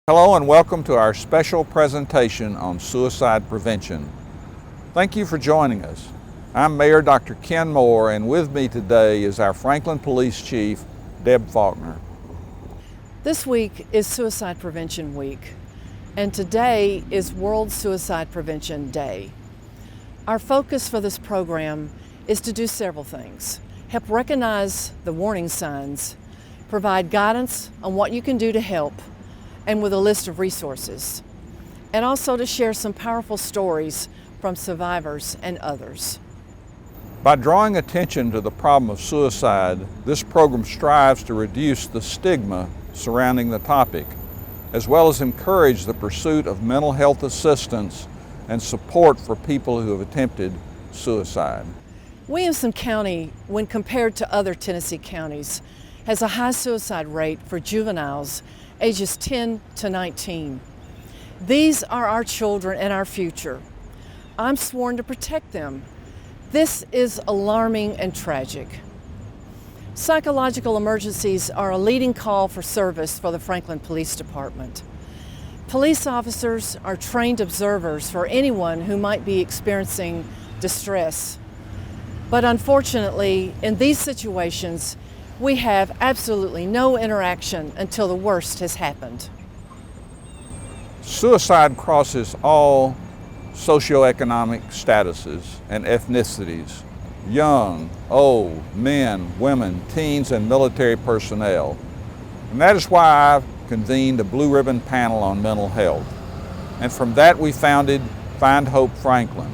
Hello and welcome to our special presentation on suicide prevention. Thank you for joining us. I'm Mayor Dr. Ken Moore, and with me today is our Franklin Police Chief, Deb Faulkner. This week is Suicide Prevention Week, and today is World Suicide Prevention Day. Our focus for this program is to do several things: help recognize the warning signs, provide guidance on what you can do to help, and with a list of resources, and also to share some powerful stories from survivors and others. By drawing attention to the problem of suicide, this program strives to reduce the stigma surrounding the topic, as well as encourage the pursuit of mental health assistance and support for people who have attempted suicide. Williamson County, when compared to other Tennessee counties, has a high suicide rate for juveniles ages 10 to 19. These are our children and our future. I'm sworn to protect them. This is alarming and tragic. Psychological emergencies are a leading call for service for the Franklin Police Department. Police officers are trained observers for anyone who might be experiencing distress. But unfortunately, in these situations, we have absolutely no interaction until the worst has happened. Suicide crosses all socioeconomic statuses and ethnicities: young, old, men, women, teens, and military personnel. And that is why I've convened a Blue Ribbon panel on mental health. And from that we founded Find Hope Franklin.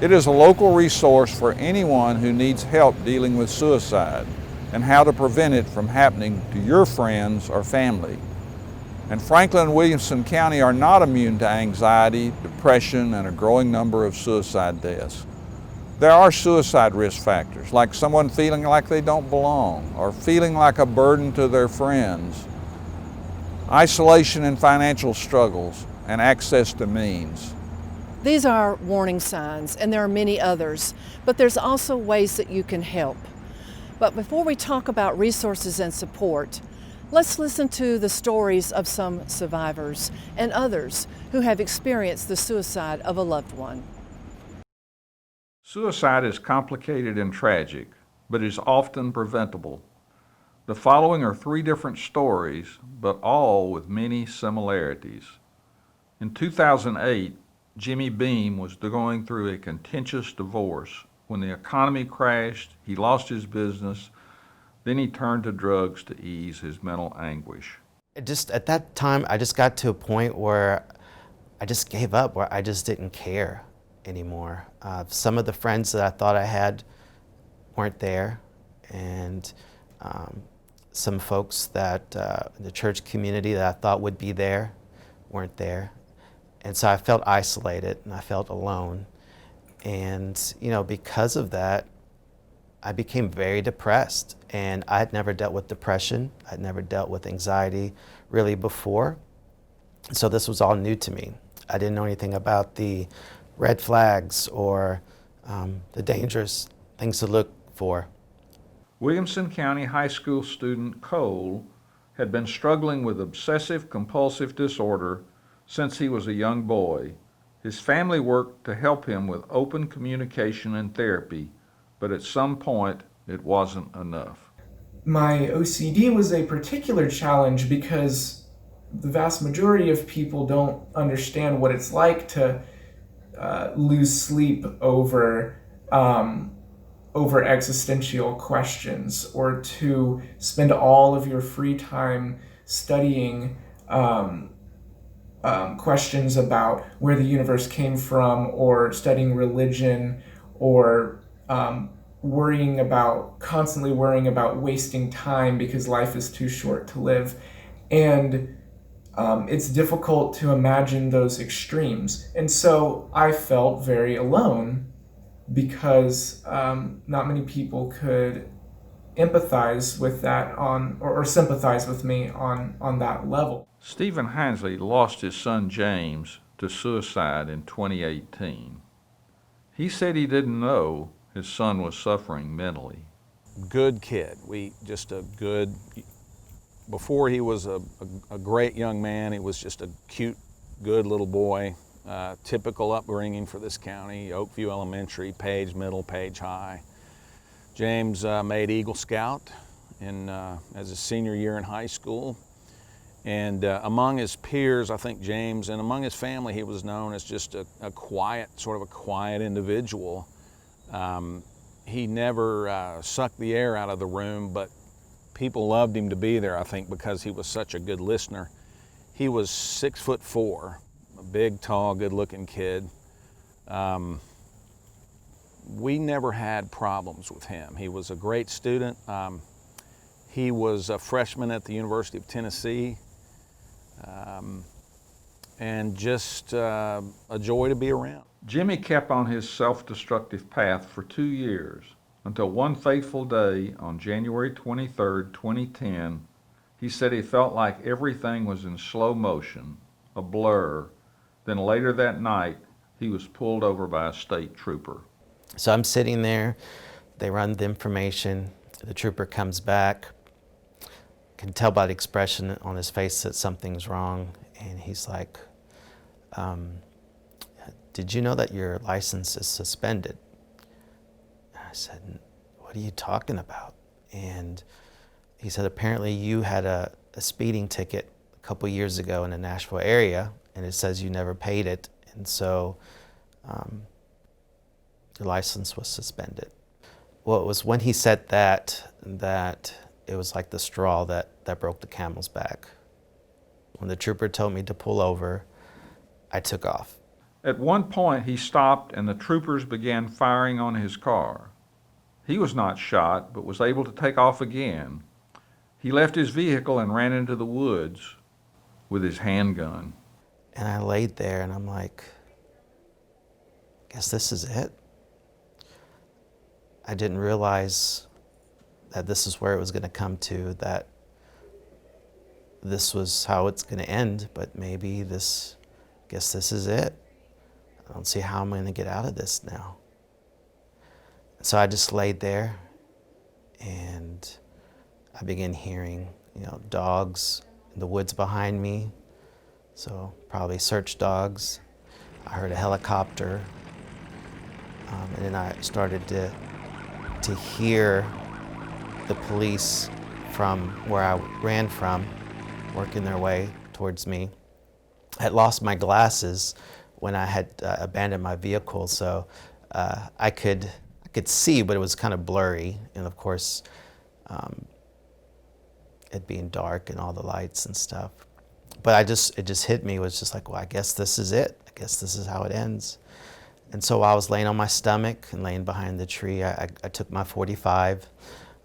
It is a local resource for anyone who needs help dealing with suicide and how to prevent it from happening to your friends or family. And Franklin and Williamson County are not immune to anxiety, depression, and a growing number of suicide deaths. There are suicide risk factors, like someone feeling like they don't belong or feeling like a burden to their friends, isolation and financial struggles, and access to means. These are warning signs, and there are many others, but there's also ways that you can help. But before we talk about resources and support, let's listen to the stories of some survivors and others who have experienced the suicide of a loved one. Suicide is complicated and tragic, but is often preventable. The following are 3 different stories, but all with many similarities. In 2008, Jimmy Beam was going through a contentious divorce. When the economy crashed, he lost his business. Then he turned to drugs to ease his mental anguish. At that time, I just got to a point where I just gave up, where I just didn't care anymore. Some of the friends that I thought I had weren't there, and some folks that the church community that I thought would be there weren't there. And so I felt isolated and I felt alone. And because of that, I became very depressed, and I had never dealt with depression. I'd never dealt with anxiety really before. So this was all new to me. I didn't know anything about the red flags or the dangerous things to look for. Williamson County High School student Cole had been struggling with obsessive compulsive disorder since he was a young boy. His family worked to help him with open communication and therapy, but at some point it wasn't enough. My OCD was a particular challenge because the vast majority of people don't understand what it's like to lose sleep over existential questions, or to spend all of your free time studying questions about where the universe came from, or studying religion, or constantly worrying about wasting time because life is too short to live. And it's difficult to imagine those extremes. And so I felt very alone because not many people could empathize with that or sympathize with me on that level. Stephen Hansley lost his son James to suicide in 2018. He said he didn't know his son was suffering mentally. Good kid. Just a good Before he was a great young man, he was just a cute, good little boy. Typical upbringing for this county: Oakview Elementary, Page Middle, Page High. James made Eagle Scout as a senior year in high school. And among his peers, I think James, and among his family, he was known as just a quiet, sort of a quiet individual. He never sucked the air out of the room, but people loved him to be there, I think, because he was such a good listener. He was 6'4", a big, tall, good-looking kid. We never had problems with him. He was a great student. He was a freshman at the University of Tennessee, and just a joy to be around. Jimmy kept on his self-destructive path for 2 years, until one fateful day on January 23, 2010, he said he felt like everything was in slow motion, a blur. Then later that night, he was pulled over by a state trooper. So I'm sitting there, they run the information, the trooper comes back, can tell by the expression on his face that something's wrong, and he's like, did you know that your license is suspended? And I said, what are you talking about? And he said, apparently you had a speeding ticket a couple years ago in the Nashville area, and it says you never paid it, and so your license was suspended. Well, it was when he said that it was like the straw that broke the camel's back. When the trooper told me to pull over, I took off. At one point, he stopped and the troopers began firing on his car. He was not shot, but was able to take off again. He left his vehicle and ran into the woods with his handgun. And I laid there and I'm like, guess this is it. I didn't realize that this is where it was going to come to, that this was how it's going to end, but maybe guess this is it. I don't see how I'm going to get out of this now. So I just laid there and I began hearing, dogs in the woods behind me. So probably search dogs. I heard a helicopter. And then I started to hear the police from where I ran from, working their way towards me. I had lost my glasses when I had abandoned my vehicle, so I could see, but it was kind of blurry, and of course, it being dark and all the lights and stuff. But it just hit me. It was just like, well, I guess this is it. I guess this is how it ends. And so while I was laying on my stomach and laying behind the tree, I took my .45,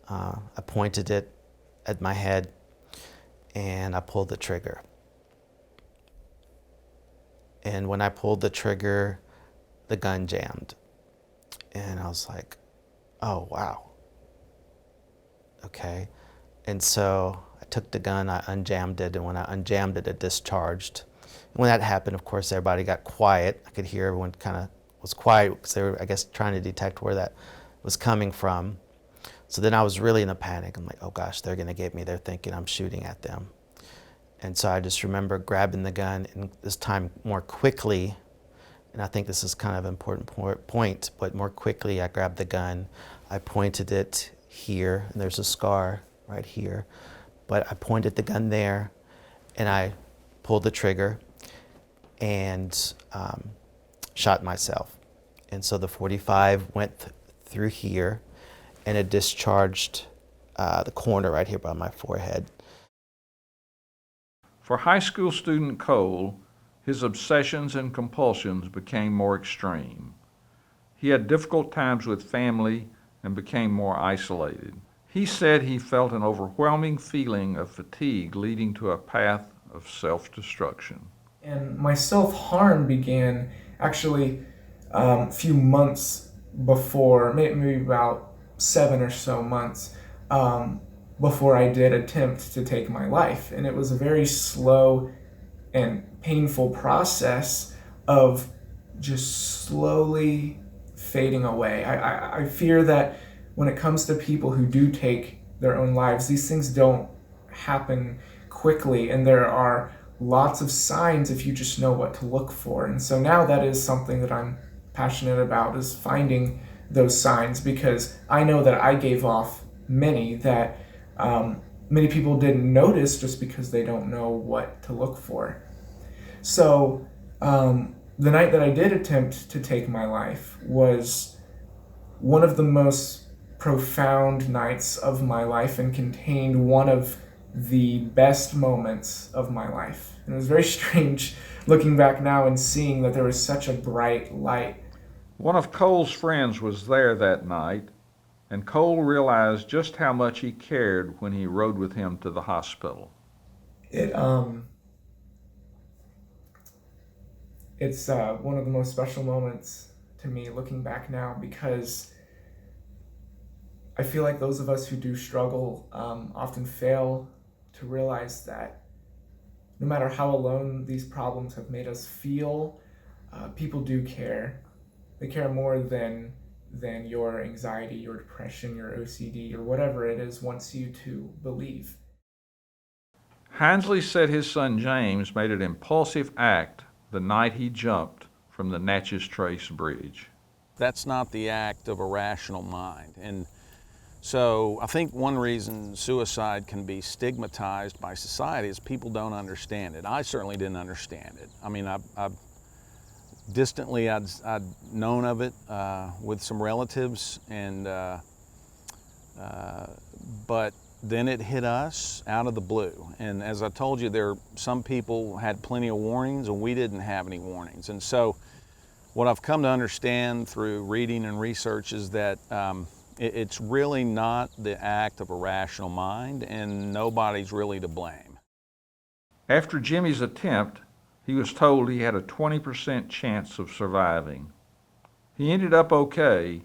I pointed it at my head, and I pulled the trigger. And when I pulled the trigger, the gun jammed. And I was like, oh, wow. Okay. And so I took the gun, I unjammed it, and when I unjammed it, it discharged. And when that happened, of course, everybody got quiet. I could hear everyone kind of was quiet because they were, I guess, trying to detect where that was coming from. So then I was really in a panic. I'm like, oh gosh, they're gonna get me. They're thinking I'm shooting at them. And so I just remember grabbing the gun, and this time more quickly, and I think this is kind of an important point, but more quickly I grabbed the gun, I pointed it here, and there's a scar right here, but I pointed the gun there, and I pulled the trigger, and shot myself. And so the .45 went through here, and it discharged the corner right here by my forehead. For high school student Cole, his obsessions and compulsions became more extreme. He had difficult times with family and became more isolated. He said he felt an overwhelming feeling of fatigue leading to a path of self-destruction. And my self-harm began actually a few months before, maybe about 7 or so months before I did attempt to take my life. And it was a very slow and painful process of just slowly fading away. I fear that when it comes to people who do take their own lives, these things don't happen quickly, and there are lots of signs if you just know what to look for. And so now that is something that I'm passionate about, is finding those signs, because I know that I gave off many that many people didn't notice just because they don't know what to look for. So the night that I did attempt to take my life was one of the most profound nights of my life and contained one of the best moments of my life. And it was very strange looking back now and seeing that there was such a bright light. One of Cole's friends was there that night, and Cole realized just how much he cared when he rode with him to the hospital. It's one of the most special moments to me looking back now, because I feel like those of us who do struggle often fail to realize that no matter how alone these problems have made us feel, people do care. They care more than your anxiety, your depression, your OCD, or whatever it is wants you to believe. Hinesley said his son James made an impulsive act the night he jumped from the Natchez Trace Bridge. That's not the act of a rational mind. And so I think one reason suicide can be stigmatized by society is people don't understand it. I certainly didn't understand it. I mean, I'd known of it with some relatives, and but then it hit us out of the blue. And as I told you, some people had plenty of warnings, and we didn't have any warnings. And so what I've come to understand through reading and research is that it's really not the act of a rational mind, and nobody's really to blame. After Jimmy's attempt, he was told he had a 20% chance of surviving. He ended up okay,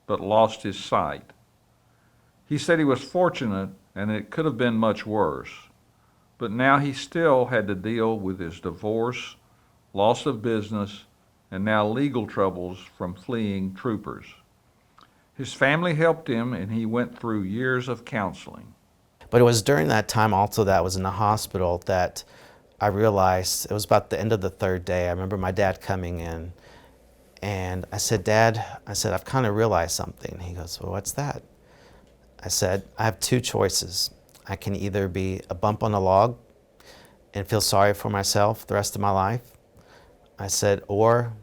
but lost his sight. He said he was fortunate and it could have been much worse, but now he still had to deal with his divorce, loss of business, and now legal troubles from fleeing troopers. His family helped him, and he went through years of counseling. But it was during that time also that I was in the hospital that I realized, it was about the end of the third day, I remember my dad coming in, and I said, "Dad," I said, "I've kind of realized something." He goes, "Well, what's that?" I said, "I have two choices. I can either be a bump on a log and feel sorry for myself the rest of my life," I said, "or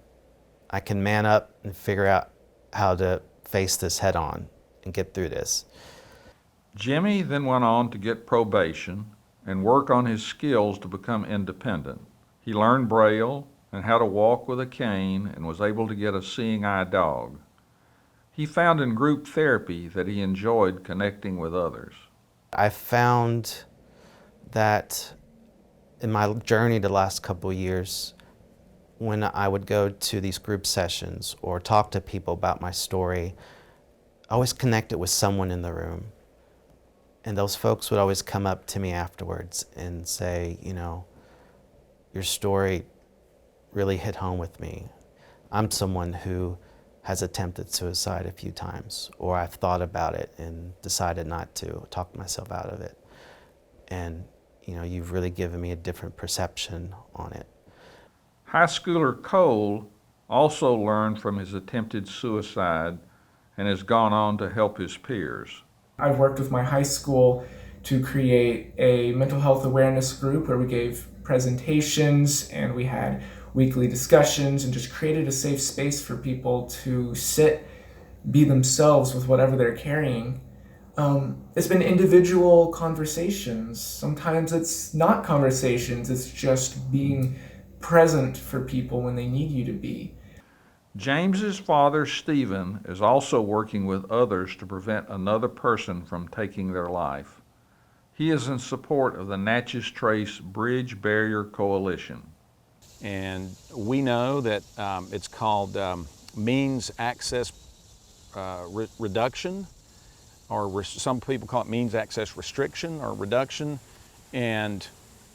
I can man up and figure out how to face this head on and get through this." Jimmy then went on to get probation and work on his skills to become independent. He learned Braille and how to walk with a cane and was able to get a seeing eye dog. He found in group therapy that he enjoyed connecting with others. I found that in my journey the last couple of years, when I would go to these group sessions or talk to people about my story, I always connected with someone in the room. And those folks would always come up to me afterwards and say, "You know, your story really hit home with me. I'm someone who has attempted suicide a few times, or I've thought about it and decided not to, talk myself out of it. And, you know, you've really given me a different perception on it." High schooler Cole also learned from his attempted suicide and has gone on to help his peers. I've worked with my high school to create a mental health awareness group where we gave presentations and we had weekly discussions and just created a safe space for people to sit, be themselves with whatever they're carrying. It's been individual conversations. Sometimes it's not conversations, it's just being present for people when they need you to be. James's father, Stephen, is also working with others to prevent another person from taking their life. He is in support of the Natchez Trace Bridge Barrier Coalition. And we know that it's called means access reduction, or some people call it means access restriction or reduction. And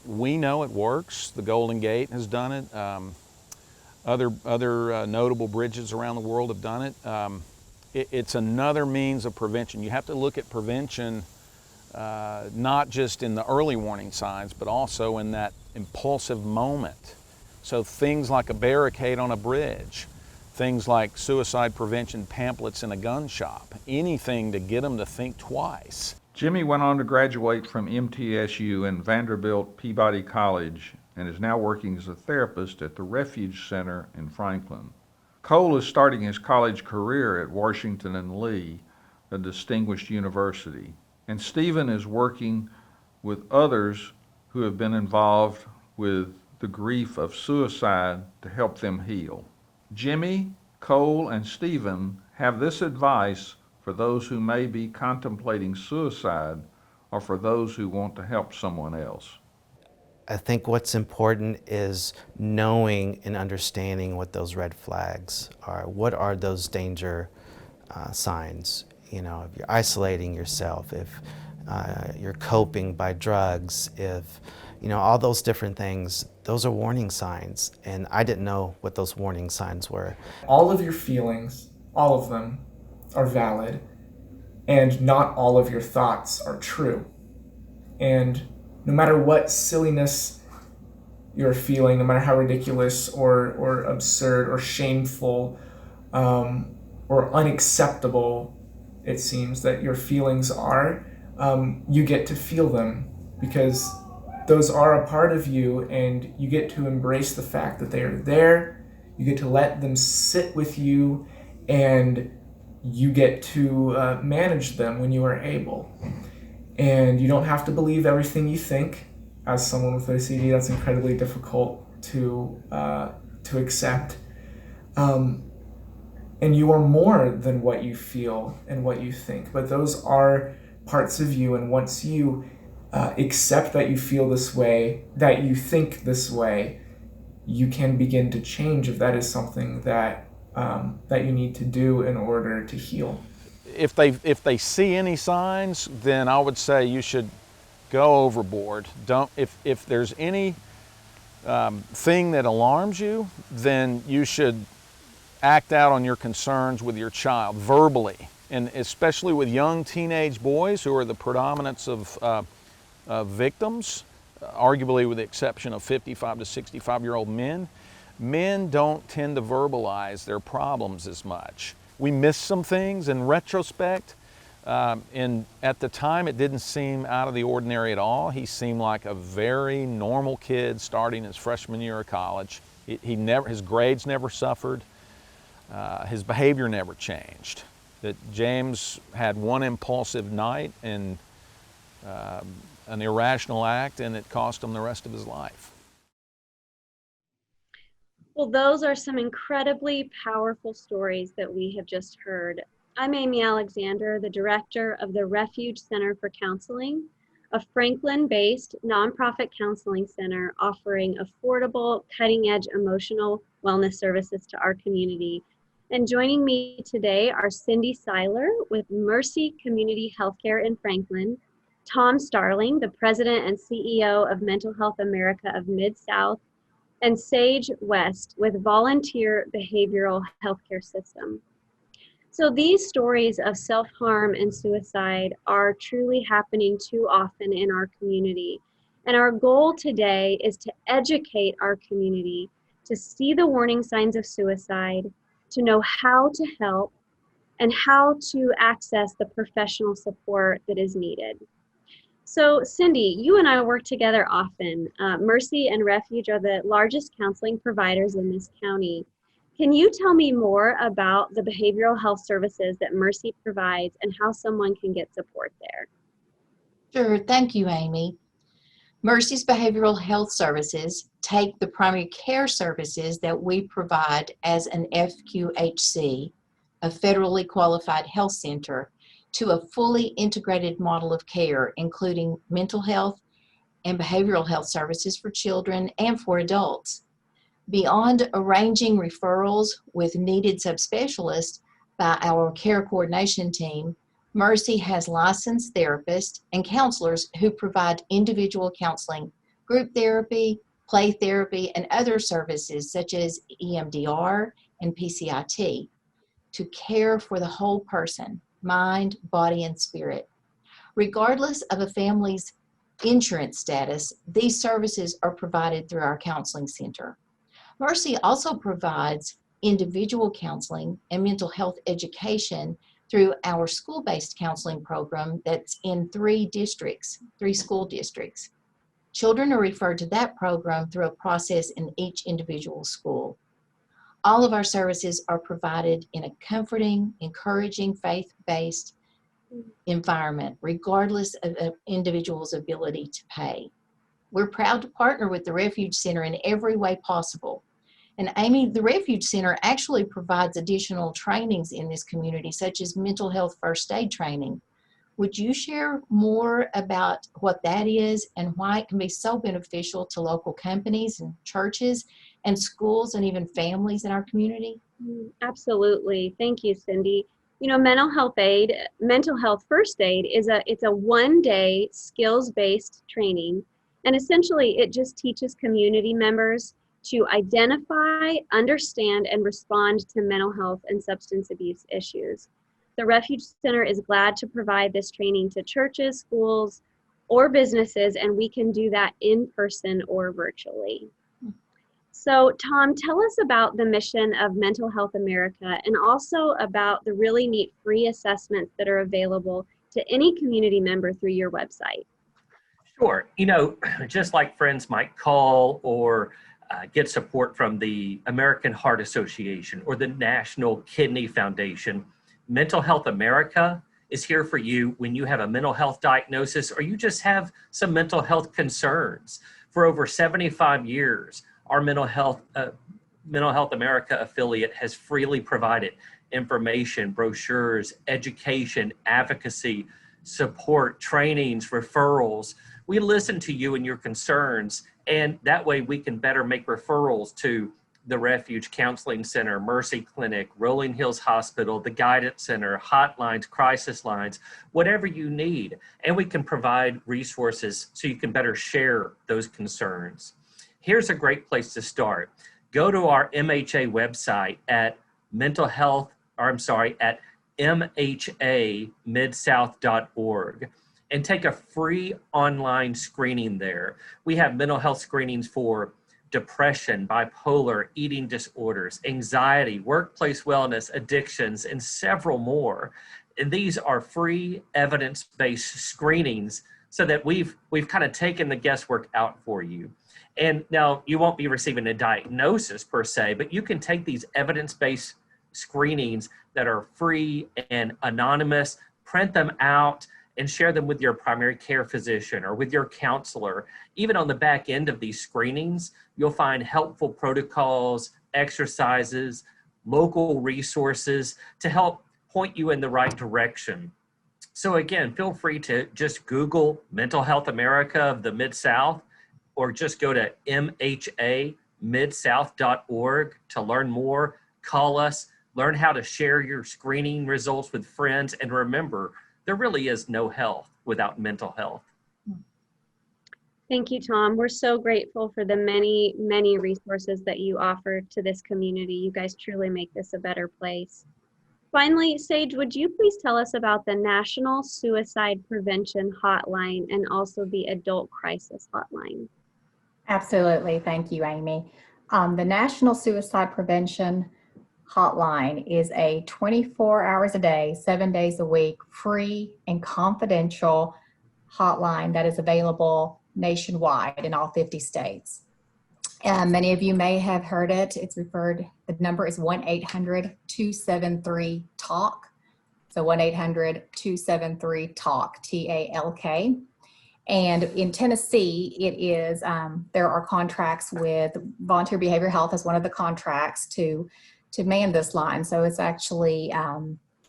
we know it works. The Golden Gate has done it. Other notable bridges around the world have done it. It's another means of prevention. You have to look at prevention not just in the early warning signs, but also in that impulsive moment. So things like a barricade on a bridge, things like suicide prevention pamphlets in a gun shop, anything to get them to think twice. Jimmy went on to graduate from MTSU and Vanderbilt Peabody College and is now working as a therapist at the Refuge Center in Franklin. Cole is starting his college career at Washington and Lee, a distinguished university. And Stephen is working with others who have been involved with the grief of suicide to help them heal. Jimmy, Cole, and Stephen have this advice for those who may be contemplating suicide or for those who want to help someone else. I think what's important is knowing and understanding what those red flags are. What are those danger signs? You know, if you're isolating yourself, if you're coping by drugs, if, you know, all those different things, those are warning signs. And I didn't know what those warning signs were. All of your feelings, all of them, are valid, and not all of your thoughts are true. And no matter what silliness you're feeling, no matter how ridiculous or absurd or shameful or unacceptable it seems that your feelings are, you get to feel them because those are a part of you, and you get to embrace the fact that they are there. You get to let them sit with you, and you get to manage them when you are able. And you don't have to believe everything you think. As someone with OCD, that's incredibly difficult to accept. And you are more than what you feel and what you think. But those are parts of you, and once you accept that you feel this way, that you think this way, you can begin to change if that is something that that you need to do in order to heal. If they see any signs, then I would say you should go overboard. If there's any thing that alarms you, then you should act out on your concerns with your child verbally, and especially with young teenage boys who are the predominance of victims, arguably with the exception of 55 to 65-year-old men. Men don't tend to verbalize their problems as much. We miss some things in retrospect, and at the time it didn't seem out of the ordinary at all. He seemed like a very normal kid starting his freshman year of college. His grades never suffered. His behavior never changed. That James had one impulsive night and an irrational act, and it cost him the rest of his life. Well, those are some incredibly powerful stories that we have just heard. I'm Amy Alexander, the director of the Refuge Center for Counseling, a Franklin-based nonprofit counseling center offering affordable, cutting-edge emotional wellness services to our community. And joining me today are Cindy Seiler with Mercy Community Healthcare in Franklin, Tom Starling, the president and CEO of Mental Health America of Mid-South, and Sage West with Volunteer Behavioral Healthcare System. So these stories of self-harm and suicide are truly happening too often in our community. And our goal today is to educate our community to see the warning signs of suicide, to know how to help, and how to access the professional support that is needed. So Cindy, you and I work together often. Mercy and Refuge are the largest counseling providers in this county. Can you tell me more about the behavioral health services that Mercy provides and how someone can get support there? Sure, thank you, Amy. Mercy's behavioral health services take the primary care services that we provide as an FQHC, a federally qualified health center, to a fully integrated model of care, including mental health and behavioral health services for children and for adults. Beyond arranging referrals with needed subspecialists by our care coordination team, Mercy has licensed therapists and counselors who provide individual counseling, group therapy, play therapy, and other services such as EMDR and PCIT to care for the whole person, mind, body, and spirit. Regardless of a family's insurance status, these services are provided through our counseling center. Mercy also provides individual counseling and mental health education through our school-based counseling program that's in 3 school districts. Children are referred to that program through a process in each individual school. All of our services are provided in a comforting, encouraging, faith-based environment, regardless of an individual's ability to pay. We're proud to partner with the Refuge Center in every way possible. And Amy, the Refuge Center actually provides additional trainings in this community, such as mental health first aid training. Would you share more about what that is and why it can be so beneficial to local companies and churches and schools and even families in our community? Absolutely. Thank you, Cindy. You know, mental health first aid it's a one-day skills-based training. And essentially it just teaches community members to identify, understand, and respond to mental health and substance abuse issues. The Refuge Center is glad to provide this training to churches, schools, or businesses, and we can do that in person or virtually. So Tom, tell us about the mission of Mental Health America and also about the really neat free assessments that are available to any community member through your website. Sure. You know, just like friends might call or get support from the American Heart Association or the National Kidney Foundation, Mental Health America is here for you when you have a mental health diagnosis or you just have some mental health concerns. For over 75 years, our Mental Health America affiliate has freely provided information, brochures, education, advocacy, support, trainings, referrals. We listen to you and your concerns, and that way we can better make referrals to the Refuge Counseling Center, Mercy Clinic, Rolling Hills Hospital, the Guidance Center, hotlines, crisis lines, whatever you need. And we can provide resources so you can better share those concerns. Here's a great place to start. Go to our MHA website at mhamidSouth.org and take a free online screening there. We have mental health screenings for depression, bipolar, eating disorders, anxiety, workplace wellness, addictions, and several more. And these are free evidence-based screenings so that we've kind of taken the guesswork out for you. And now you won't be receiving a diagnosis per se, but you can take these evidence-based screenings that are free and anonymous, print them out, and share them with your primary care physician or with your counselor. Even on the back end of these screenings, you'll find helpful protocols, exercises, local resources to help point you in the right direction. So again, feel free to just Google Mental Health America of the Mid-South, or just go to mhamidSouth.org to learn more. Call us, learn how to share your screening results with friends, and remember, there really is no health without mental health. Thank you, Tom. We're so grateful for the many, many resources that you offer to this community. You guys truly make this a better place. Finally, Sage, would you please tell us about the National Suicide Prevention Hotline and also the Adult Crisis Hotline? Absolutely. Thank you, Amy. The National Suicide Prevention Hotline is a 24 hours a day, 7 days a week, free and confidential hotline that is available nationwide in all 50 states. Many of you may have heard it. The number is 1-800-273-TALK. So 1-800-273-TALK, T-A-L-K. And in Tennessee, it is, there are contracts with Volunteer Behavioral Health as one of the contracts to man this line. So it's actually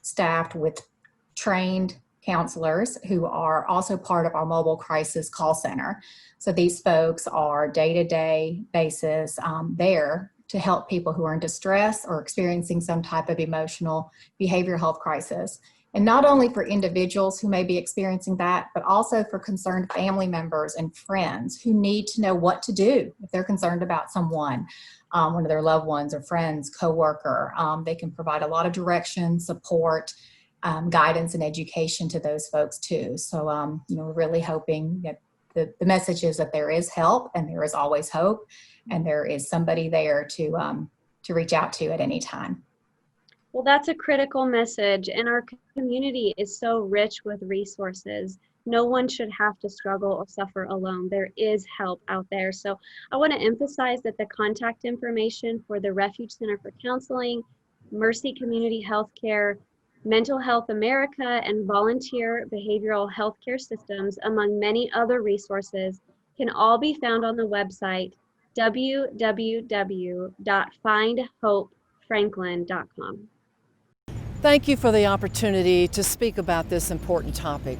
staffed with trained counselors who are also part of our mobile crisis call center. So these folks are day-to-day basis there to help people who are in distress or experiencing some type of emotional behavioral health crisis. And not only for individuals who may be experiencing that, but also for concerned family members and friends who need to know what to do if they're concerned about someone, one of their loved ones or friends, coworker. They can provide a lot of direction, support, guidance and education to those folks too. So, we're really hoping that the message is that there is help and there is always hope, and there is somebody there to reach out to at any time. Well, that's a critical message, and our community is so rich with resources. No one should have to struggle or suffer alone. There is help out there. So I want to emphasize that the contact information for the Refuge Center for Counseling, Mercy Community Healthcare, Mental Health America, and Volunteer Behavioral Healthcare Systems, among many other resources, can all be found on the website www.findhopefranklin.com. Thank you for the opportunity to speak about this important topic.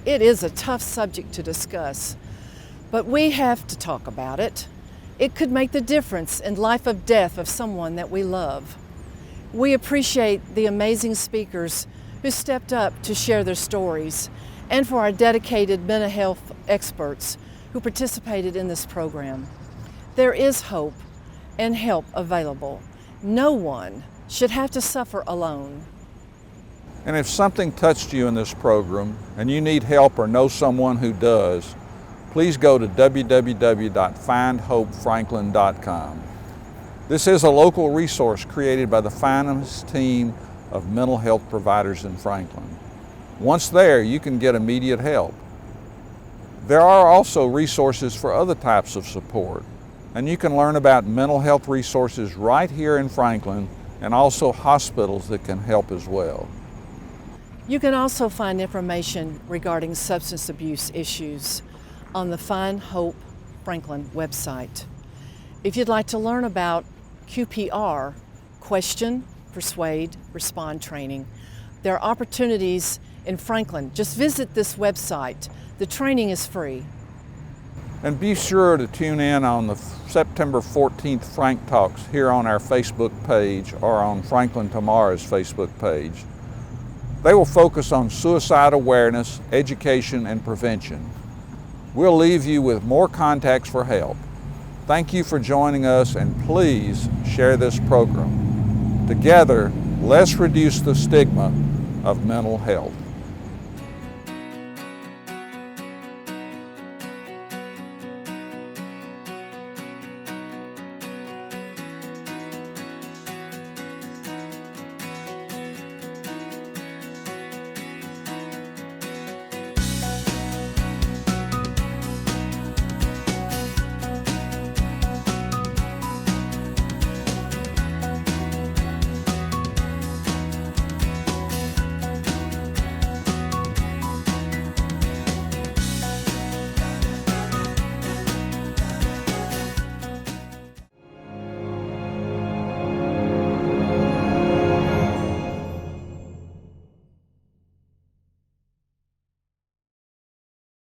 It is a tough subject to discuss, but we have to talk about it. It could make the difference in life or death of someone that we love. We appreciate the amazing speakers who stepped up to share their stories, and for our dedicated mental health experts who participated in this program. There is hope and help available. No one should have to suffer alone. And if something touched you in this program and you need help or know someone who does, please go to www.findhopefranklin.com. This is a local resource created by the finest team of mental health providers in Franklin. Once there, you can get immediate help. There are also resources for other types of support, and you can learn about mental health resources right here in Franklin, and also hospitals that can help as well. You can also find information regarding substance abuse issues on the Find Hope Franklin website. If you'd like to learn about QPR, Question, Persuade, Respond training, there are opportunities in Franklin. Just visit this website. The training is free. And be sure to tune in on the September 14th Frank Talks here on our Facebook page or on Franklin Tomorrow's Facebook page. They will focus on suicide awareness, education, and prevention. We'll leave you with more contacts for help. Thank you for joining us, and please share this program. Together, let's reduce the stigma of mental health.